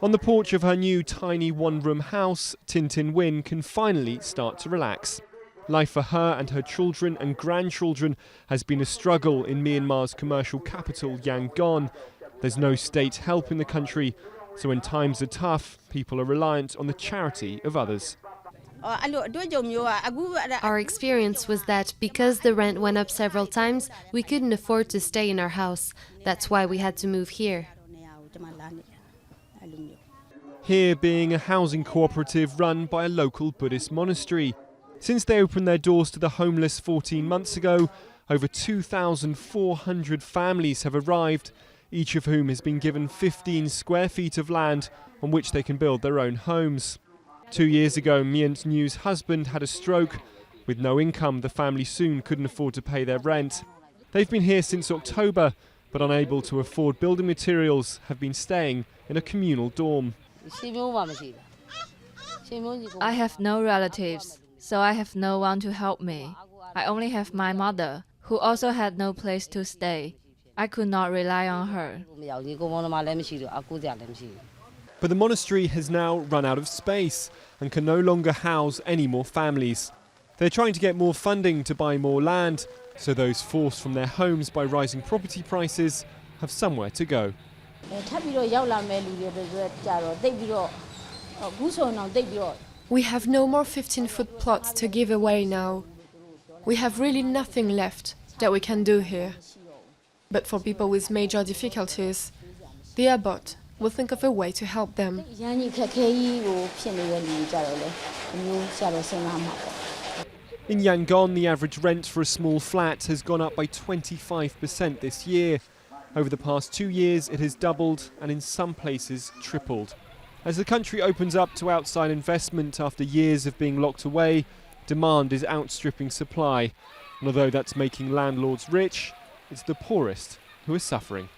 On the porch of her new tiny one-room house, Tin Tin Win can finally start to relax. Life for her and her children and grandchildren has been a struggle in Myanmar's commercial capital, Yangon. There's no state help in the country, so when times are tough, people are reliant on the charity of others. Our experience was that because the rent went up several times, we couldn't afford to stay in our house. That's why we had to move here. Here being a housing cooperative run by a local Buddhist monastery. Since they opened their doors to the homeless 14 months ago, over 2,400 families have arrived, each of whom has been given 15 square feet of land on which they can build their own homes. 2 years ago, Myint New's husband had a stroke. With no income, the family soon couldn't afford to pay their rent. They've been here since October, but unable to afford building materials, have been staying in a communal dorm. I have no relatives, so I have no one to help me. I only have my mother, who also had no place to stay. I could not rely on her. But the monastery has now run out of space and can no longer house any more families. They're trying to get more funding to buy more land, so those forced from their homes by rising property prices have somewhere to go. We have no more 15-foot plots to give away now. We have really nothing left that we can do here. But for people with major difficulties, the abbot will think of a way to help them. In Yangon, the average rent for a small flat has gone up by 25% this year. Over the past 2 years, it has doubled and in some places tripled. As the country opens up to outside investment after years of being locked away, demand is outstripping supply. And although that's making landlords rich, it's the poorest who are suffering.